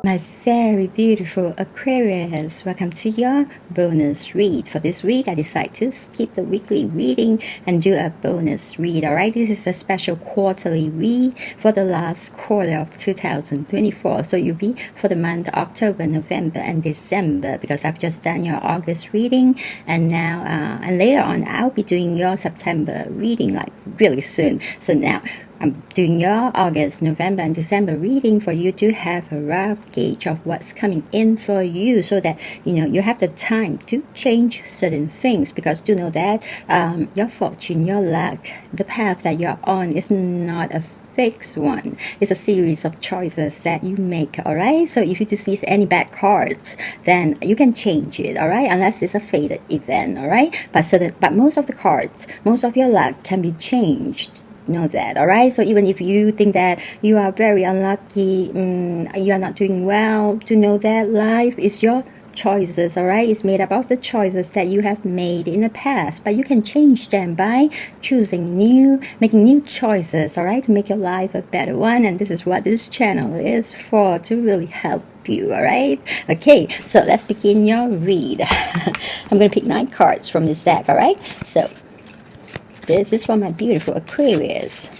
My very beautiful Aquarius, welcome to your bonus read. For this week, I decided to skip the weekly reading and do a bonus read. Alright, this is a special quarterly read for the last quarter of 2024. So you'll be for the month October, November, and December, because I've just done your August reading, and now and later on I'll be doing your September reading like really soon. So now I'm doing your August, November, and December reading for you to have a rough gauge of what's coming in for you, so that you have the time to change certain things, because do know that your fortune, your luck, the path that you're on is not a fixed one. It's a series of choices that you make. All right, so if you do see any bad cards, then you can change it. All right, unless it's a fated event. All right, but most of the cards, most of your luck can be changed. Know that. All right, so even if you think that you are very unlucky, you are not doing well, to know that life is your choices. All right, it's made up of the choices that you have made in the past, but you can change them by making new choices. All right, to make your life a better one. And this is what this channel is for, to really help you. All right, okay, so let's begin your read. I'm gonna pick 9 cards from this deck. All right, so this is for my beautiful Aquarius,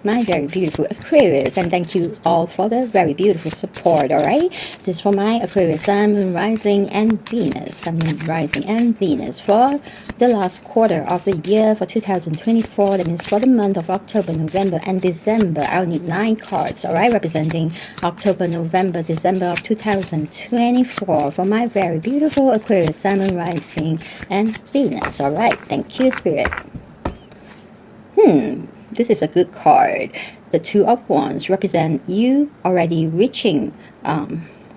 my very beautiful Aquarius, and thank you all for the very beautiful support. All right, this is for my Aquarius Sun, Moon, Rising, and Venus. Sun, Moon, Rising, and Venus for the last quarter of the year for 2024. That means for the month of October, November, and December. I'll need 9 cards. All right, representing October, November, December of 2024 for my very beautiful Aquarius Sun, Moon, Rising, and Venus. All right, thank you, Spirit. This is a good card. The Two of Wands represent you already reaching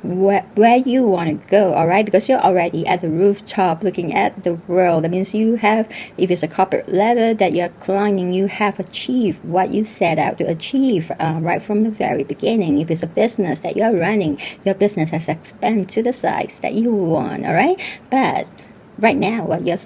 where you want to go. All right, because you're already at the rooftop looking at the world. That means you have, if it's a corporate ladder that you're climbing, you have achieved what you set out to achieve right from the very beginning. If it's a business that you're running, your business has expanded to the size that you want. All right, but right now, you're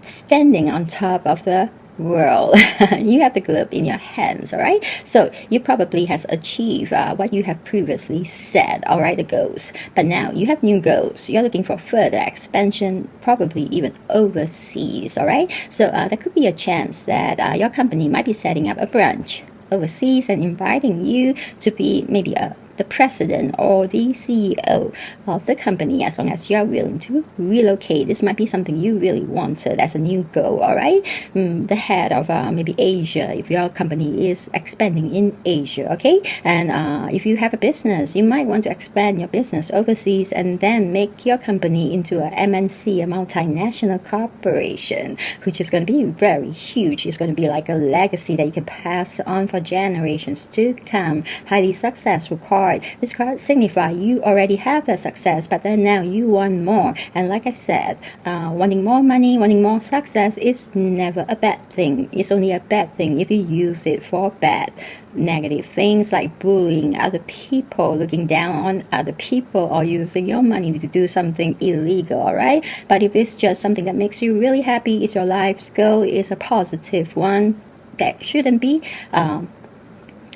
standing on top of the world. You have the globe in your hands. All right, so you probably has achieved what you have previously said. All right, the goals, but now you have new goals. You're looking for further expansion, probably even overseas. All right, so there could be a chance that your company might be setting up a branch overseas and inviting you to be maybe the president or the CEO of the company, as long as you're willing to relocate. This might be something you really wanted as a new goal. All right, the head of maybe Asia, if your company is expanding in Asia. Okay, and if you have a business, you might want to expand your business overseas and then make your company into a MNC, a multinational corporation, which is going to be very huge. It's going to be like a legacy that you can pass on for generations to come. Highly successful card. This card signifies you already have that success, but then now you want more. And like I said, wanting more money, wanting more success is never a bad thing. It's only a bad thing if you use it for bad, negative things like bullying other people, looking down on other people, or using your money to do something illegal. All right, but if it's just something that makes you really happy, it's your life's goal, it's a positive one, that shouldn't be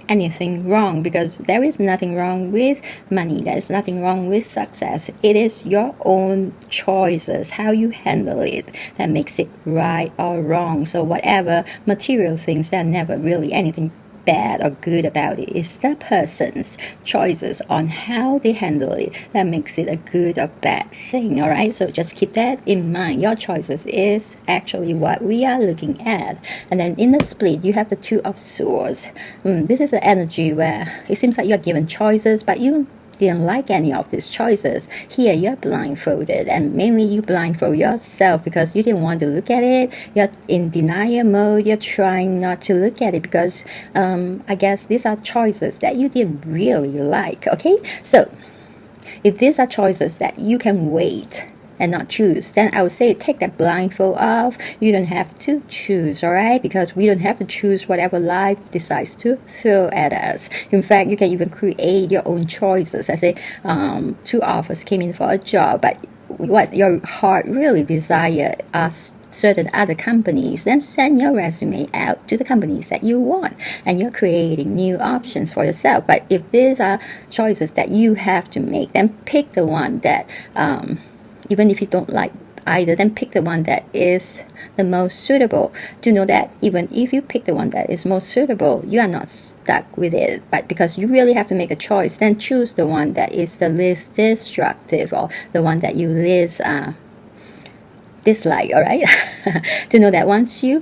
anything wrong, because there is nothing wrong with money. There is nothing wrong with success. It is your own choices, how you handle it, that makes it right or wrong. So whatever material things, that never really anything bad or good about it. It's the person's choices on how they handle it that makes it a good or bad thing. All right, so just keep that in mind. Your choices is actually what we are looking at. And then in the split, you have the Two of Swords. This is an energy where it seems like you're given choices, but you didn't like any of these choices. Here you're blindfolded, and mainly you blindfold yourself because you didn't want to look at it. You're in denial mode. You're trying not to look at it because I guess these are choices that you didn't really like. Okay, so if these are choices that you can wait and not choose, then I would say take that blindfold off. You don't have to choose. All right, because we don't have to choose whatever life decides to throw at us. In fact, you can even create your own choices. I say 2 offers came in for a job, but what your heart really desire us certain other companies, then send your resume out to the companies that you want, and you're creating new options for yourself. But if these are choices that you have to make, then pick the one that, even if you don't like either, then pick the one that is the most suitable. To know that even if you pick the one that is most suitable, you are not stuck with it. But because you really have to make a choice, then choose the one that is the least destructive, or the one that you least dislike. All right. To know that once you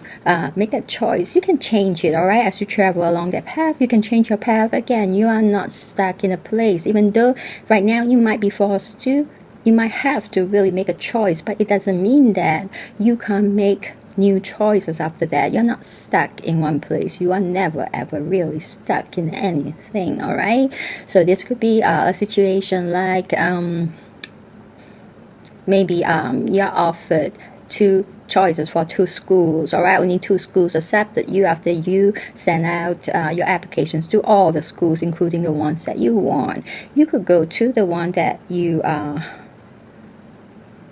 make that choice, you can change it. All right. As you travel along that path, you can change your path again. You are not stuck in a place, even though right now you might be forced to, you might have to really make a choice, but it doesn't mean that you can't make new choices after that. You're not stuck in one place. You are never ever really stuck in anything. All right. So this could be a situation like maybe you're offered 2 choices for 2 schools. All right, only 2 schools accepted you after you send out your applications to all the schools, including the ones that you want. You could go to the one that you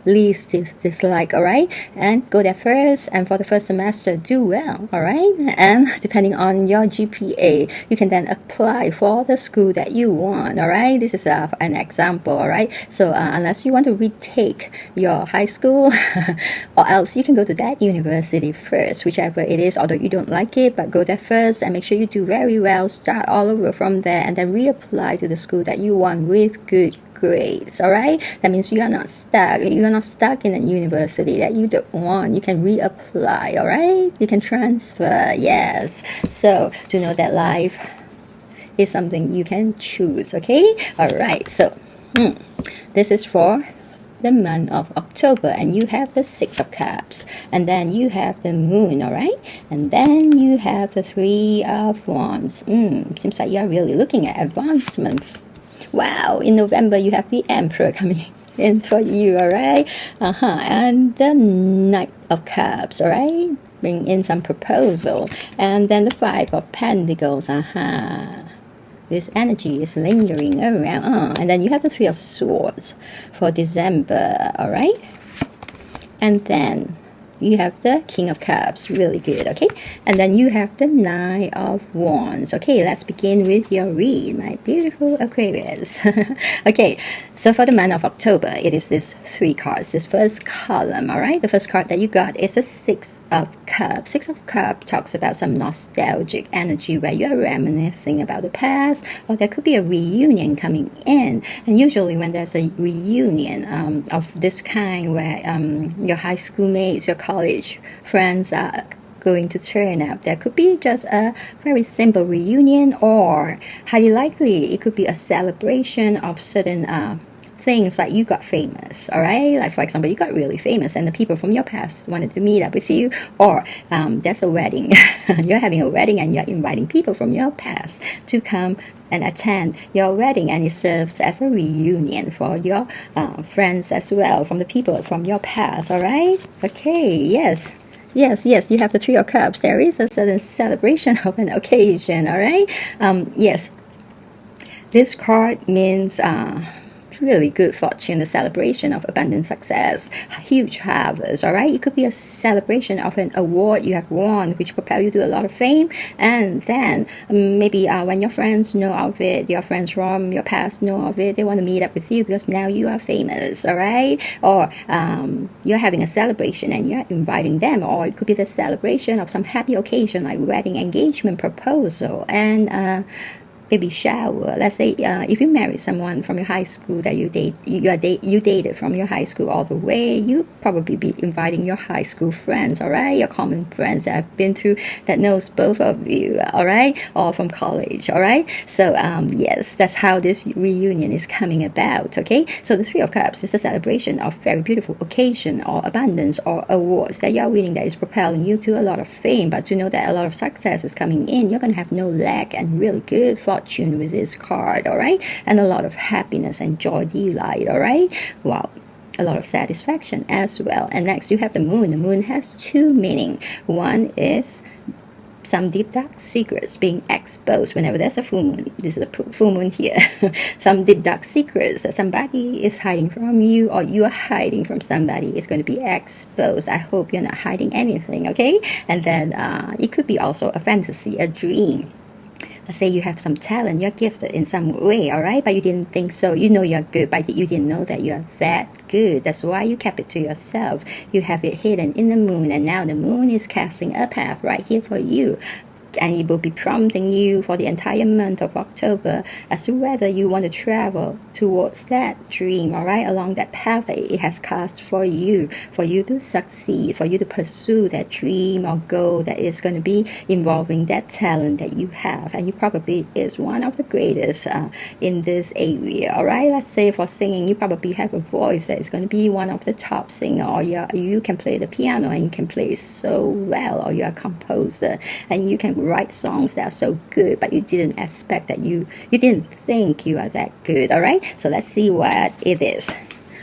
least dislike. All right, and go there first, and for the first semester do well. All right, and depending on your GPA, you can then apply for the school that you want. All right, this is an example. All right, so unless you want to retake your high school or else you can go to that university first, whichever it is, although you don't like it, but go there first and make sure you do very well, start all over from there, and then reapply to the school that you want with good grades. All right, that means you are not stuck. You are not stuck in a university that you don't want. You can reapply. All right, you can transfer. Yes. So to know that life is something you can choose. Okay. All right, so this is for the month of October, and you have the 6 of Cups, and then you have the Moon. All right, and then you have the 3 of Wands. Seems like you're really looking at advancement. Wow, in November you have the Emperor coming in for you. All right, and the Knight of Cups. All right, bring in some proposal, and then the 5 of Pentacles. This energy is lingering around. And then you have the 3 of Swords for December. All right, and then you have the King of Cups, really good. Okay, and then you have the 9 of Wands. Okay, let's begin with your read, my beautiful Aquarius. Okay, so for the month of October, it is this 3 cards, this first column. All right, the first card that you got is a 6 of Cups. 6 of Cups talks about some nostalgic energy where you are reminiscing about the past, or there could be a reunion coming in. And usually when there's a reunion of this kind, where your high school mates, your college friends are going to turn up, there could be just a very simple reunion, or highly likely it could be a celebration of certain things, like you got famous. All right, like for example, you got really famous and the people from your past wanted to meet up with you, or there's a wedding. You're having a wedding and you're inviting people from your past to come and attend your wedding, and it serves as a reunion for your friends as well, from the people from your past. All right, okay, yes, you have the 3 of Cups. There is a certain celebration of an occasion. All right, yes, this card means really good fortune, the celebration of abundant success, huge harvest. All right, it could be a celebration of an award you have won, which propel you to a lot of fame, and then maybe when your friends know of it, your friends from your past know of it, they want to meet up with you because now you are famous. All right, or you're having a celebration and you're inviting them, or it could be the celebration of some happy occasion like wedding, engagement, proposal, and baby shower. Let's say if you marry someone from your high school that you dated from your high school all the way, you probably be inviting your high school friends. All right, your common friends that have been through, that knows both of you. All right, or from college. All right, so yes, that's how this reunion is coming about. Okay, so the 3 of Cups is a celebration of very beautiful occasion or abundance or awards that you're winning, that is propelling you to a lot of fame. But to know that a lot of success is coming in, you're gonna have no lack and really good fortune with this card. All right, and a lot of happiness and joy, delight. All right, wow, a lot of satisfaction as well. And next you have the Moon. The Moon has 2 meaning. One is some deep dark secrets being exposed whenever there's a full moon. This is a full moon here. Some deep dark secrets that somebody is hiding from you, or you are hiding from somebody, is going to be exposed. I hope you're not hiding anything, okay? And then it could be also a fantasy, a dream. Let's say you have some talent, you're gifted in some way, all right, but you didn't think so. You know you're good, but you didn't know that you're that good. That's why you kept it to yourself. You have it hidden in the moon, and now the moon is casting a path right here for you. And it will be prompting you for the entire month of October as to whether you want to travel towards that dream, all right, along that path that it has cast for you to succeed, for you to pursue that dream or goal that is going to be involving that talent that you have. And you probably is one of the greatest in this area, all right. Let's say for singing, you probably have a voice that is going to be one of the top singer, or you can play the piano and you can play so well, or you're a composer and you can write songs that are so good, but you didn't expect that you didn't think you are that good, all right. So let's see what it is.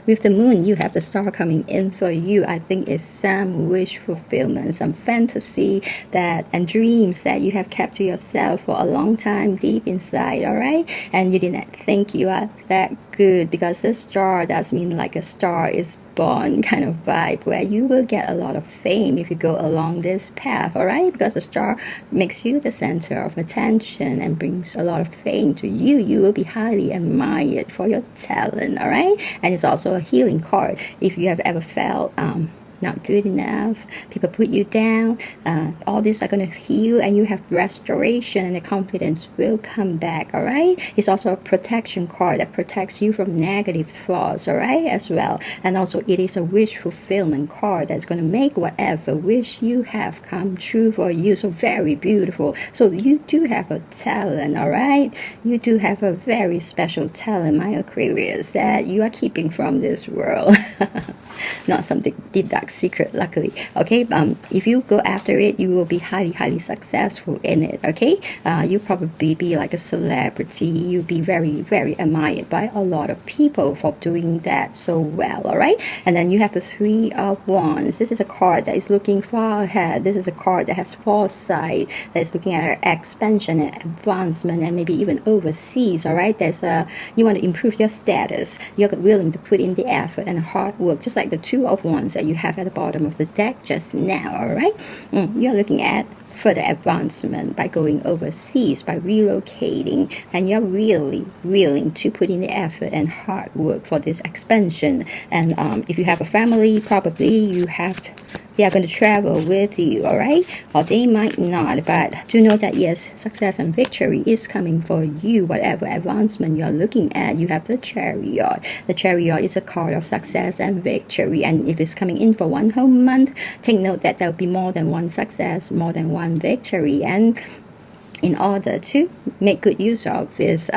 With the moon, you have the star coming in for you. I think it's some wish fulfillment, some fantasy and dreams that you have kept to yourself for a long time deep inside, all right? And you didn't think you are that good, because the star does mean like a star is born kind of vibe, where you will get a lot of fame if you go along this path, all right? Because the star makes you the center of attention and brings a lot of fame to you. You will be highly admired for your talent, all right? And it's also a healing card. If you have ever felt not good enough, people put you down, all these are going to heal, and you have restoration, and the confidence will come back, all right? It's also a protection card that protects you from negative thoughts, all right, as well. And also it is a wish fulfillment card that's going to make whatever wish you have come true for you. So very beautiful. So you do have a talent, all right? You do have a very special talent, my Aquarius, that you are keeping from this world. Not something deep dark secret, luckily, okay. If you go after it, you will be highly successful in it, okay. You probably be like a celebrity. You'll be very admired by a lot of people for doing that so well, all right. And then you have the Three of Wands. This is a card that is looking far ahead. This is a card that has foresight, that is looking at expansion and advancement, and maybe even overseas, all right. You want to improve your status. You're willing to put in the effort and hard work, just like the Two of Wands that you have at the bottom of the deck just now, all right. You're looking at further advancement by going overseas, by relocating, and you're really willing to put in the effort and hard work for this expansion. And if you have a family, probably they are going to travel with you, all right? Or they might not, but do know that yes, success and victory is coming for you. Whatever advancement you're looking at, you have the Chariot. The Chariot is a card of success and victory, and if it's coming in for one whole month, take note that there'll be more than one success, more than one victory. And in order to make good use of this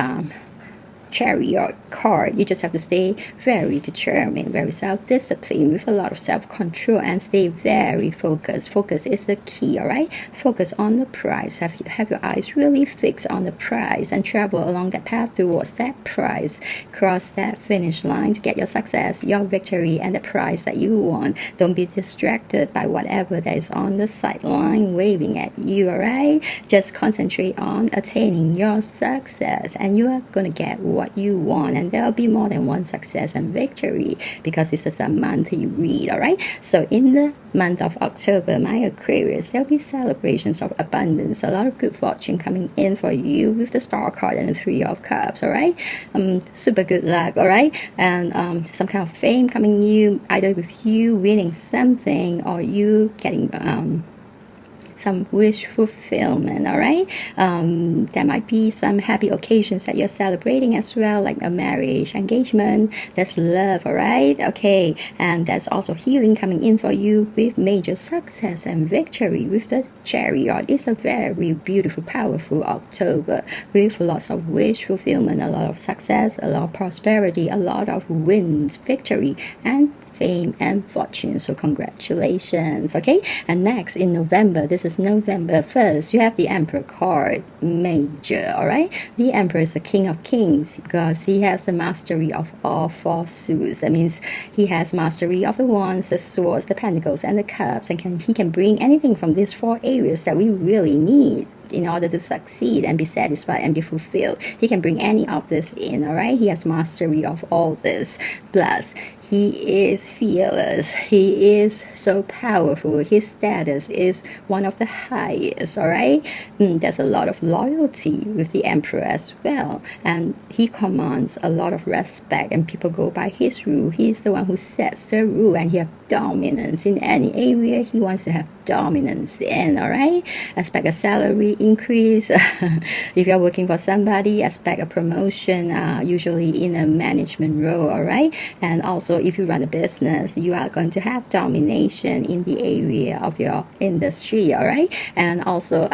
Chariot card, you just have to stay very determined, very self-disciplined, with a lot of self-control, and stay very focused. Focus is the key, all right? Focus on the prize. Have your eyes really fixed on the prize, and travel along that path towards that prize. Cross that finish line to get your success, your victory, and the prize that you want. Don't be distracted by whatever that is on the sideline waving at you, all right? Just concentrate on attaining your success, and you are going to get what you want, and there'll be more than one success and victory, because this is a monthly read, all right? So in the month of October, my Aquarius, there'll be celebrations of abundance, a lot of good fortune coming in for you with the Star card and the Three of Cups, all right? Super good luck, all right? And some kind of fame coming you, either with you winning something or you getting some wish fulfillment, all right? There might be some happy occasions that you're celebrating as well, like a marriage, engagement. That's love, all right? Okay, and that's also healing coming in for you with major success and victory with the Chariot. It's a very beautiful, powerful October with lots of wish fulfillment, a lot of success, a lot of prosperity, a lot of wins, victory, and fame and fortune. So congratulations, okay? And next in November, this is November 1st, you have the Emperor card, major, all right? The Emperor is the King of Kings because he has the mastery of all four suits. That means he has mastery of the wands, the swords, the pentacles, and the cups, and he can bring anything from these four areas that we really need in order to succeed and be satisfied and be fulfilled. He can bring any of this in, all right? He has mastery of all this. Plus, he is fearless. He is so powerful. His status is one of the highest, all right? There's a lot of loyalty with the Emperor as well. And he commands a lot of respect and people go by his rule. He's the one who sets the rule and he has dominance in any area he wants to have dominance in, all right? Expect a salary increase. If you're working for somebody, expect a promotion, usually in a management role, all right? And also, if you run a business, you are going to have domination in the area of your industry, all right? And also,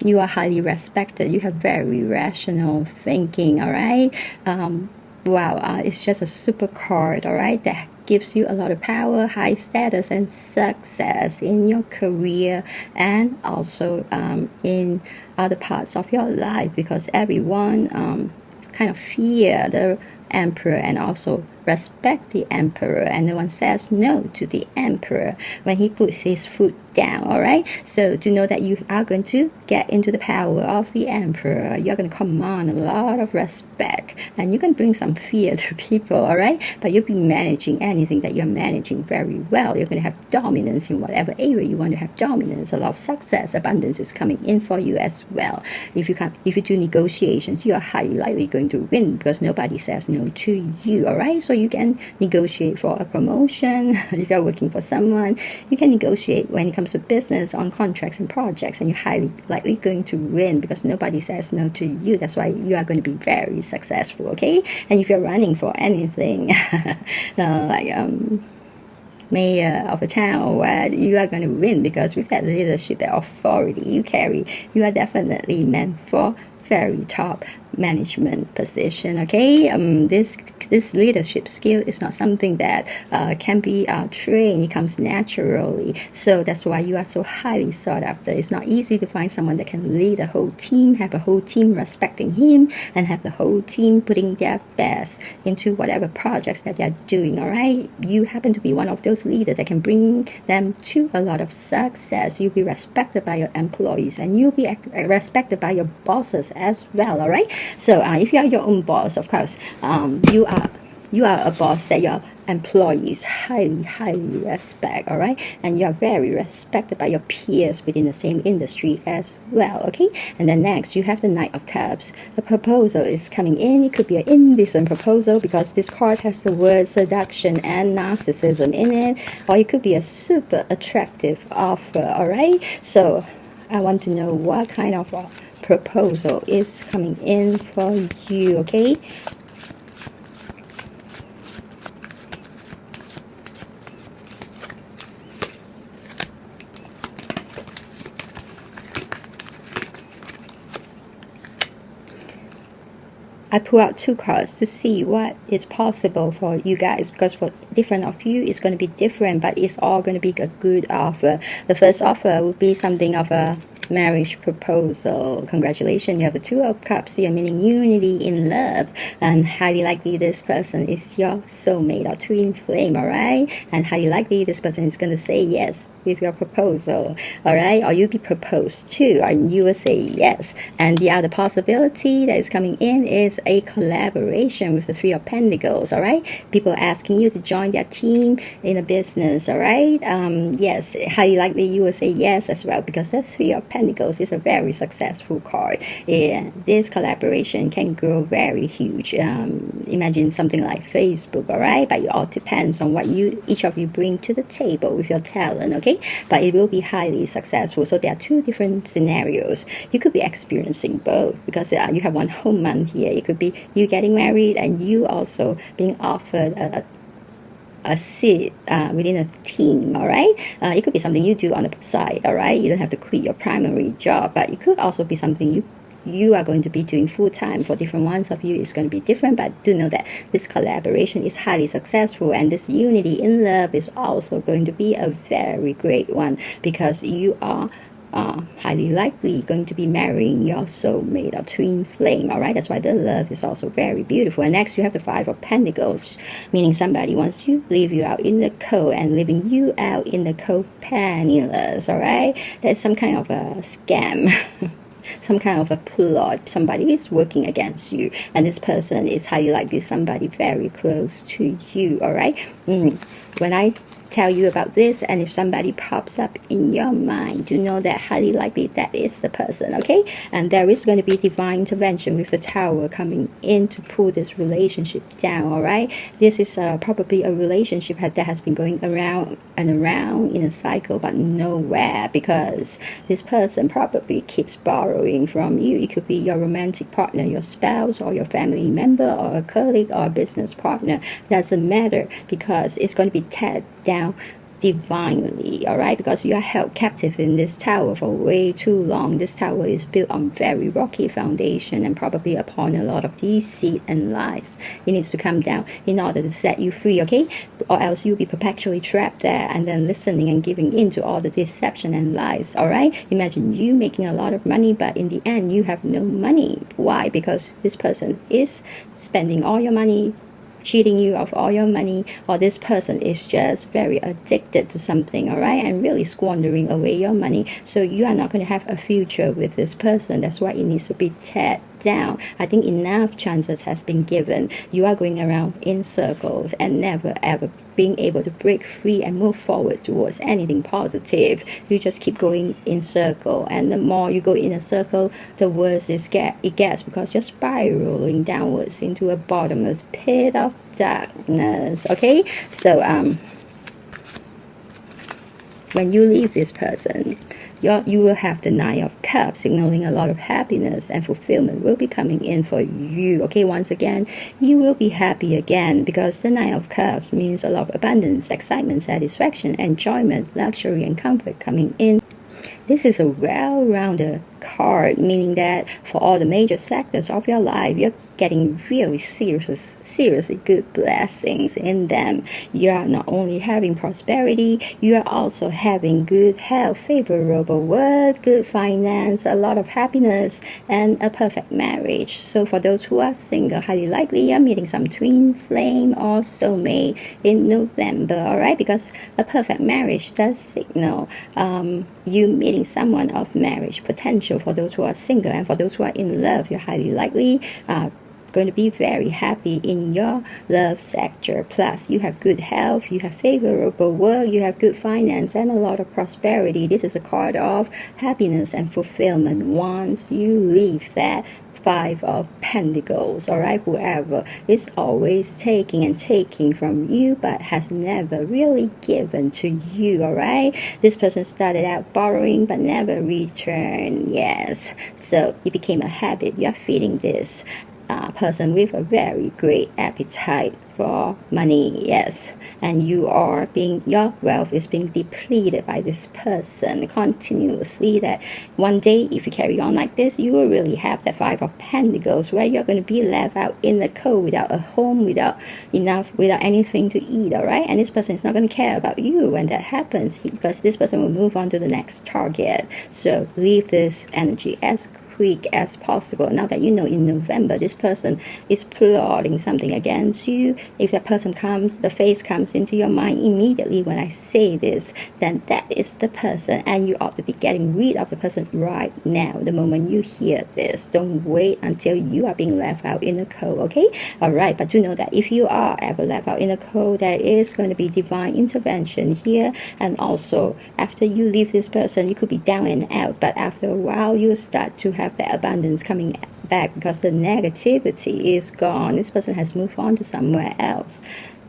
you are highly respected. You have very rational thinking, all right? Wow, it's just a super card, all right? That gives you a lot of power, high status, and success in your career and also in other parts of your life, because everyone kind of fear the Emperor and also respect the Emperor, and no one says no to the Emperor when he puts his foot down, all right? So to know that you are going to get into the power of the Emperor, you're going to command a lot of respect and you can bring some fear to people, all right? But you'll be managing anything that you're managing very well. You're going to have dominance in whatever area you want to have dominance. A lot of success, abundance is coming in for you as well. If you do negotiations, you are highly likely going to win because nobody says no to you, all right? So you can negotiate for a promotion. If you're working for someone, you can negotiate when it comes to business on contracts and projects, and you're highly likely going to win because nobody says no to you. That's why you are going to be very successful, okay? And if you're running for anything like mayor of a town, where you are going to win because with that leadership, that authority you carry, you are definitely meant for very top management position, okay? This leadership skill is not something that can be trained. It comes naturally. So that's why you are so highly sought after. It's not easy to find someone that can lead a whole team, have a whole team respecting him, and have the whole team putting their best into whatever projects that they're doing, all right? You happen to be one of those leaders that can bring them to a lot of success. You'll be respected by your employees and you'll be respected by your bosses as well, all right? So if you are your own boss, of course, you are a boss that your employees highly respect, all right? And you are very respected by your peers within the same industry as well, okay? And then next, you have the Knight of Cups. A proposal is coming in. It could be an indecent proposal because this card has the word seduction and narcissism in it, or it could be a super attractive offer, all right? So I want to know what kind of proposal is coming in for you, okay? I pull out two cards to see what is possible for you guys, because for different of you it's going to be different, but it's all going to be a good offer. The first offer will be something of a marriage proposal. Congratulations, you have the Two of Cups. You're meaning unity in love, and highly likely this person is your soulmate or twin flame, all right? And highly likely this person is going to say yes with your proposal, all right? Or you'll be proposed to and you will say yes. And the other possibility that is coming in is a collaboration with the Three of Pentacles, all right? People asking you to join their team in a business, all right? Yes, highly likely you will say yes as well, because the Three of Pentacles is a very successful card. This collaboration can grow very huge. Imagine something like Facebook, all right? But it all depends on what each of you bring to the table with your talent, okay? But it will be highly successful. So there are two different scenarios. You could be experiencing both, because you have one whole month here. It could be you getting married and you also being offered a seat within a team, all right? It could be something you do on the side, all right? You don't have to quit your primary job, but it could also be something you you are going to be doing full-time. For different ones of you, it's going to be different, but do know that this collaboration is highly successful, and this unity in love is also going to be a very great one, because you are highly likely going to be marrying your soulmate or twin flame. All right, that's why the love is also very beautiful. And next you have the Five of Pentacles, meaning somebody wants to leave you out in the cold and leaving you out in the cold penniless. All right, there's some kind of a scam. Some kind of a plot. Somebody is working against you, and this person is highly likely somebody very close to you. All right, when I tell you about this, and if somebody pops up in your mind, do know that highly likely that is the person. Okay, and there is going to be divine intervention with the Tower coming in to pull this relationship down. All right, this is probably a relationship that has been going around and around in a cycle, but nowhere, because this person probably keeps borrowing from you. It could be your romantic partner, your spouse, or your family member, or a colleague, or a business partner. Doesn't matter, because it's going to be teared down divinely. All right, because you are held captive in this tower for way too long. This tower is built on very rocky foundation, and probably upon a lot of deceit and lies. It needs to come down in order to set you free. Okay, or else you'll be perpetually trapped there, and then listening and giving in to all the deception and lies. All right, imagine you making a lot of money, but in the end you have no money. Why? Because this person is spending all your money, cheating you of all your money, or this person is just very addicted to something, all right, and really squandering away your money. So you are not going to have a future with this person. That's why it needs to be teared down. I think enough chances has been given. You are going around in circles and never ever being able to break free and move forward towards anything positive. You just keep going in circle, and the more you go in a circle, the worse it gets, because you're spiraling downwards into a bottomless pit of darkness. Okay, so when you leave this person, you will have the Nine of Cups, signaling a lot of happiness and fulfillment will be coming in for you. Okay, once again, you will be happy again, because the Nine of Cups means a lot of abundance, excitement, satisfaction, enjoyment, luxury, and comfort coming in. This is a well-rounded card, meaning that for all the major sectors of your life, you're getting really seriously good blessings in them. You are not only having prosperity, you are also having good health, favorable work, good finance, a lot of happiness, and a perfect marriage. So for those who are single, highly likely you're meeting some twin flame or soulmate in November. All right, because a perfect marriage does signal you meeting someone of marriage potential. For those who are single, and for those who are in love, you're highly likely going to be very happy in your love sector. Plus you have good health, you have favorable work, you have good finance, and a lot of prosperity. This is a card of happiness and fulfillment once you leave that Five of Pentacles. All right, whoever is always taking and taking from you but has never really given to you. All right, this person started out borrowing but never returned. Yes, so it became a habit. You're feeding this person with a very great appetite for money. Yes, and your wealth is being depleted by this person continuously, that one day if you carry on like this, you will really have the Five of Pentacles, where you're going to be left out in the cold without a home, without anything to eat. All right, and this person is not going to care about you when that happens, because this person will move on to the next target. So leave this energy as quick as possible. Now that you know in November this person is plotting something against you, if that person the face comes into your mind immediately when I say this, then that is the person, and you ought to be getting rid of the person right now, the moment you hear this. Don't wait until you are being left out in the cold. Okay, all right, but do know that if you are ever left out in the cold, there is going to be divine intervention here. And also after you leave this person, you could be down and out, but after a while you start to have the abundance coming back, because the negativity is gone. This person has moved on to somewhere else,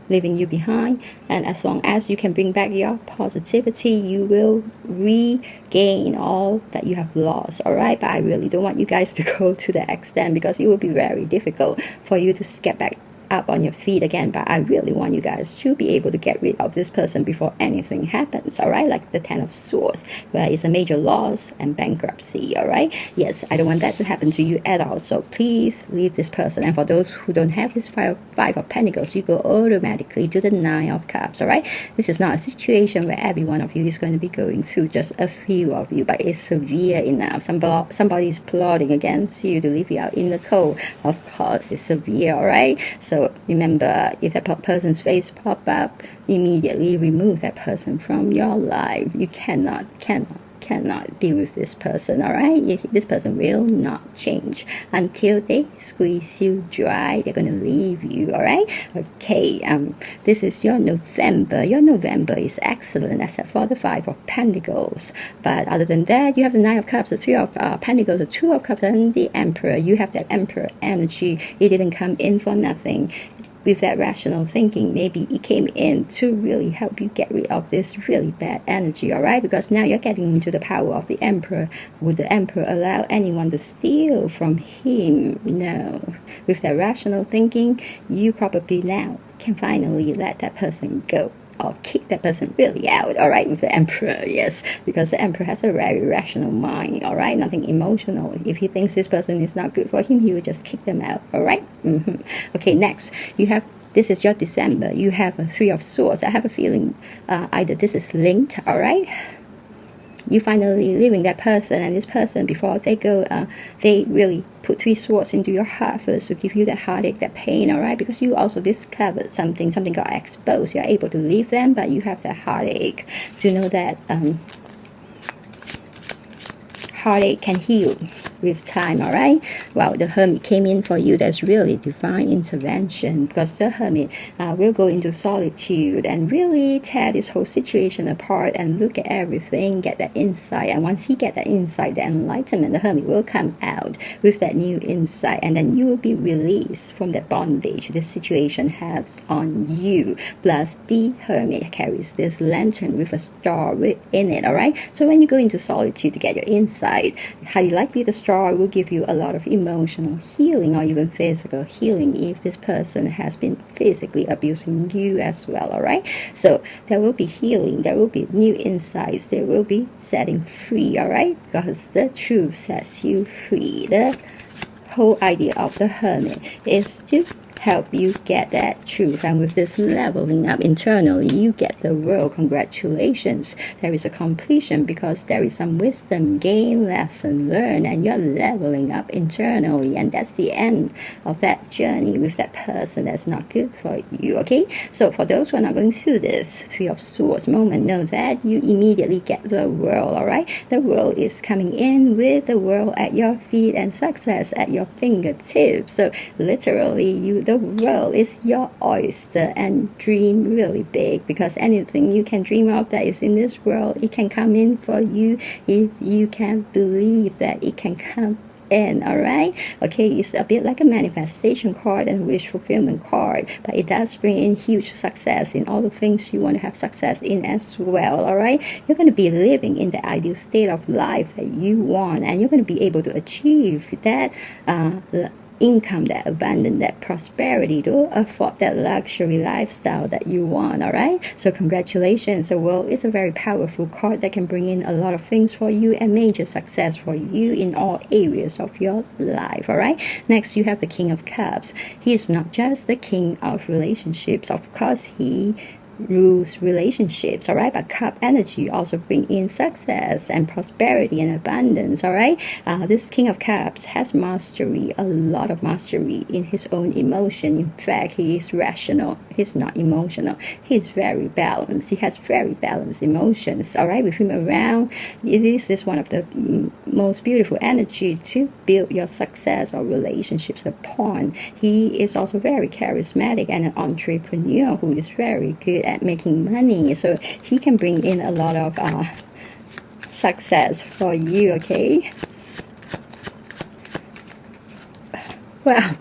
leaving you behind. And as long as you can bring back your positivity, you will regain all that you have lost. All right, but I really don't want you guys to go to the extent, because it will be very difficult for you to get back up on your feet again, but I really want you guys to be able to get rid of this person before anything happens, all right? Like the Ten of Swords, where it's a major loss and bankruptcy, all right? Yes, I don't want that to happen to you at all, so please leave this person. And for those who don't have this five of Pentacles, you go automatically to the Nine of Cups, all right? This is not a situation where every one of you is going to be going through, just a few of you, but it's severe enough. Somebody is plotting against you to leave you out in the cold. Of course, it's severe, all right? So remember, if that person's face pop up, immediately remove that person from your life. You cannot deal with this person, all right? This person will not change until they squeeze you dry. They're gonna leave you, all right? Okay, this is your November. Your November is excellent except for the Five of Pentacles, but other than that, you have the Nine of Cups, the Three of Pentacles, the Two of Cups, and the Emperor. You have that Emperor energy. It didn't come in for nothing. With that rational thinking, maybe it came in to really help you get rid of this really bad energy, all right? Because now you're getting into the power of the Emperor. Would the Emperor allow anyone to steal from him? No. With that rational thinking, you probably now can finally let that person go, or kick that person really out, all right, with the Emperor, yes, because the Emperor has a very rational mind, all right, nothing emotional. If he thinks this person is not good for him, he will just kick them out, all right? Okay, next, you have, this is your December. You have a Three of Swords. I have a feeling either this is linked, all right? You finally leaving that person, and this person, before they go, they really put Three Swords into your heart first to give you that heartache, that pain, all right? Because you also discovered something got exposed. You're able to leave them, but you have that heartache. Do you know that heartache can heal with time, all right? Well, the Hermit came in for you. That's really divine intervention, because the Hermit will go into solitude and really tear this whole situation apart and look at everything, get that insight. And once he get that insight, the enlightenment, the Hermit will come out with that new insight, and then you will be released from that bondage this situation has on you. Plus, the Hermit carries this lantern with a star within it, all right? So when you go into solitude to get your insight, highly likely the star will give you a lot of emotional healing, or even physical healing if this person has been physically abusing you as well, all right? So there will be healing, there will be new insights, there will be setting free, all right? Because the truth sets you free. The whole idea of the Hermit is to help you get that truth, and with this leveling up internally, you get the world. Congratulations, there is a completion, because there is some wisdom gained, lesson learned, and you're leveling up internally, and that's the end of that journey with that person that's not good for you, okay? So for those who are not going through this Three of Swords moment, know that you immediately get the world, all right? The world is coming in with the world at your feet and success at your fingertips. So literally, the world is your oyster, and dream really big, because anything you can dream of that is in this world, it can come in for you if you can believe that it can come in, all right? Okay, it's a bit like a manifestation card and wish fulfillment card, but it does bring in huge success in all the things you want to have success in as well, all right? You're going to be living in the ideal state of life that you want, and you're going to be able to achieve that income, that abundance, that prosperity, to afford that luxury lifestyle that you want, all right? So congratulations. The world is a very powerful card that can bring in a lot of things for you and major success for you in all areas of your life, all right? Next, you have the King of Cups. He is not just the king of relationships. Of course, he rules relationships, all right? But cup energy also bring in success and prosperity and abundance, all right? This King of Cups has mastery, a lot of mastery in his own emotion. In fact, he is rational. He's not emotional. He's very balanced. He has very balanced emotions, all right? With him around, this is one of the most beautiful energy to build your success or relationships upon. He is also very charismatic and an entrepreneur who is very good at making money, so he can bring in a lot of success for you, okay? Well,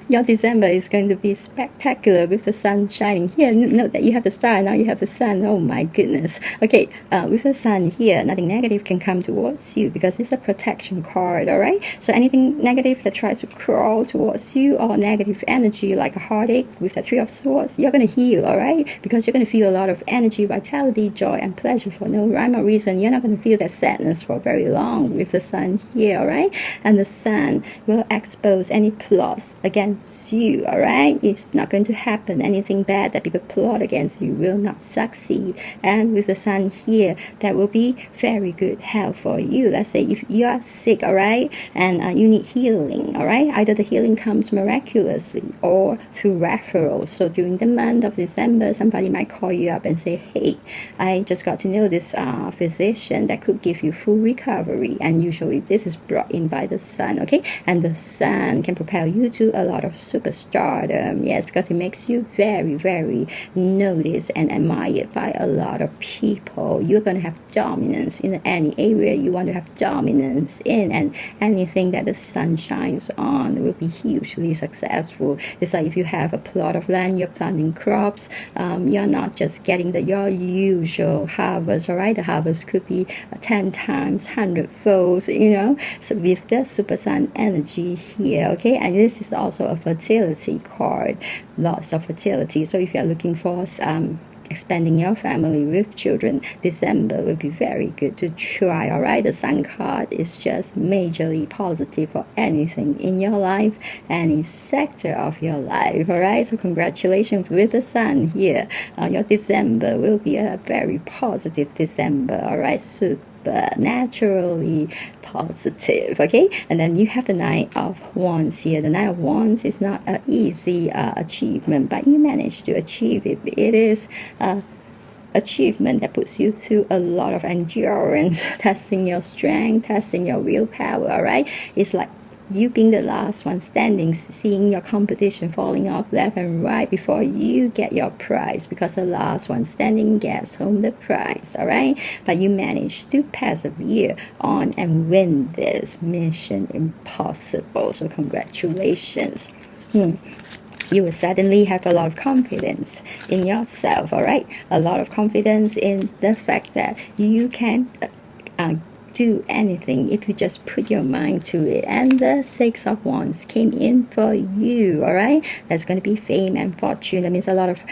Your December is going to be spectacular with the sun shining here. Note that you have the star, now you have the sun. Oh my goodness. Okay, with the sun here, nothing negative can come towards you because it's a protection card, all right? So anything negative that tries to crawl towards you, or negative energy like a heartache with the Three of Swords, you're going to heal, all right? Because you're going to feel a lot of energy, vitality, joy, and pleasure for no rhyme or reason. You're not going to feel that sadness for very long with the sun here, all right? And the sun will expose any plots against you, all right? It's not going to happen. Anything bad that people plot against you will not succeed. And with the sun here, that will be very good health for you. Let's say if you are sick, all right, and you need healing, all right? Either the healing comes miraculously or through referrals. So during the month of December, somebody might call you up and say, hey, I just got to know this physician that could give you full recovery. And usually this is brought in by the sun, okay? And the sun can propel you to a lot of superstardom, yes, because it makes you very, very noticed and admired by a lot of people. You're going to have dominance in any area you want to have dominance in, and anything that the sun shines on will be hugely successful. It's like if you have a plot of land, you're planting crops, you're not just getting your usual harvest, all right? The harvest could be 10 times, 100-fold, you know, so with the super sun energy here, okay? And this is also a fertility card, lots of fertility. So if you're looking for expanding your family with children, December will be very good to try, all right? The sun card is just majorly positive for anything in your life, any sector of your life, all right? So congratulations with the sun here. Your December will be a very positive December, all right? Naturally positive, okay? And then you have the Nine of Wands here. The Nine of Wands is not an easy achievement, but you managed to achieve it. It is achievement that puts you through a lot of endurance, testing your strength, testing your willpower, all right? It's like you being the last one standing, seeing your competition falling off left and right before you get your prize, because the last one standing gets home the prize, all right? But you managed to persevere on and win this mission impossible. So congratulations. You will suddenly have a lot of confidence in yourself, all right? A lot of confidence in the fact that you can do anything if you just put your mind to it. And the Six of Wands came in for you, all right? That's going to be fame and fortune. That means a lot of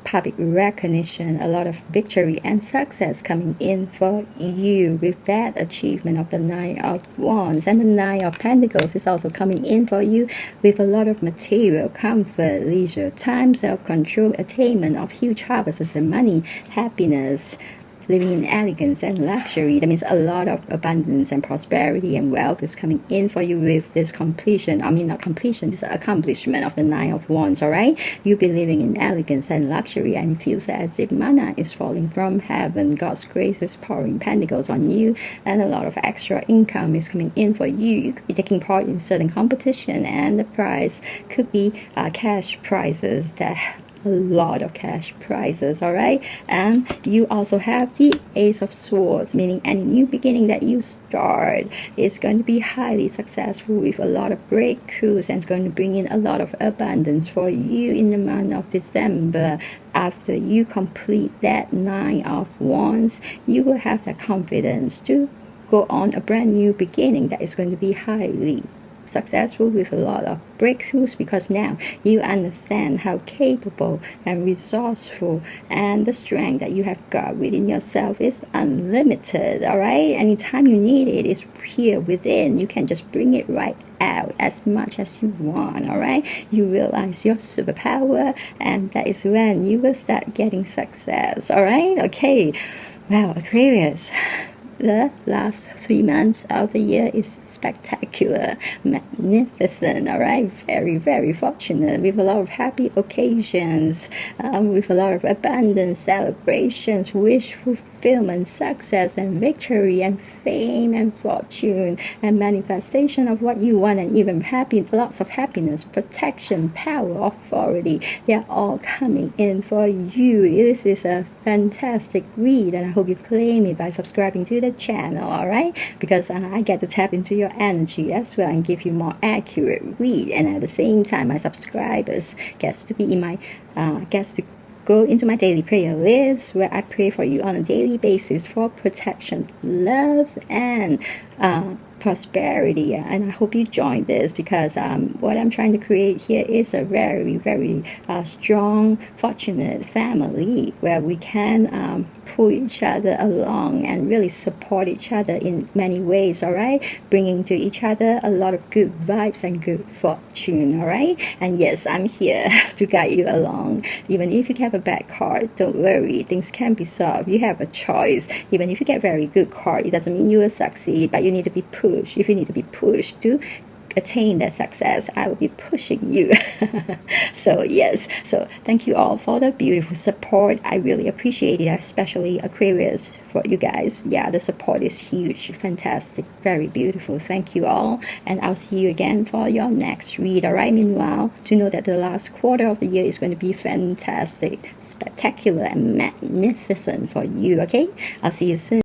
public recognition, a lot of victory and success coming in for you with that achievement of the Nine of Wands. And the Nine of Pentacles is also coming in for you with a lot of material comfort, leisure time, self-control, attainment of huge harvests and money, happiness, living in elegance and luxury. That means a lot of abundance and prosperity and wealth is coming in for you with this completion. I mean, not completion, this accomplishment of the Nine of Wands, all right? You'll be living in elegance and luxury, and it feels as if manna is falling from heaven. God's grace is pouring pentacles on you, and a lot of extra income is coming in for you. You could be taking part in certain competition, and the prize could be cash prizes, that a lot of cash prizes, all right? And you also have the Ace of Swords, meaning any new beginning that you start is going to be highly successful with a lot of breakthroughs, and it's going to bring in a lot of abundance for you in the month of December. After you complete that Nine of Wands, you will have the confidence to go on a brand new beginning that is going to be highly successful with a lot of breakthroughs, because now you understand how capable and resourceful and the strength that you have got within yourself is unlimited, all right? Anytime you need it, it's here within. You can just bring it right out as much as you want, all right? You realize your superpower, and that is when you will start getting success, all right? Okay, wow, Aquarius, the last 3 months of the year is spectacular, magnificent, all right? Very, very fortunate, with a lot of happy occasions, with a lot of abundance, celebrations, wish fulfillment, success and victory, and fame and fortune, and manifestation of what you want, and even lots of happiness, protection, power, authority. They're all coming in for you. This is a fantastic read, and I hope you claim it by subscribing to the the channel, all right? Because I get to tap into your energy as well and give you more accurate read. And at the same time, my subscribers gets to be in my gets to go into my daily prayer list where I pray for you on a daily basis for protection, love, and prosperity. And I hope you join this, because what I'm trying to create here is a very, very strong, fortunate family where we can pull each other along and really support each other in many ways, all right? Bringing to each other a lot of good vibes and good fortune, all right? And yes, I'm here to guide you along. Even if you have a bad card, don't worry, things can be solved. You have a choice. Even if you get very good card, it doesn't mean you will succeed, but you need to be pushed. If you need to be pushed to attain that success, I will be pushing you. So yes, so thank you all for the beautiful support. I really appreciate it, especially Aquarius, for you guys. Yeah, the support is huge, fantastic, very beautiful. Thank you all, and I'll see you again for your next read, all right? Meanwhile, to know that the last quarter of the year is going to be fantastic, spectacular, and magnificent for you, okay? I'll see you soon.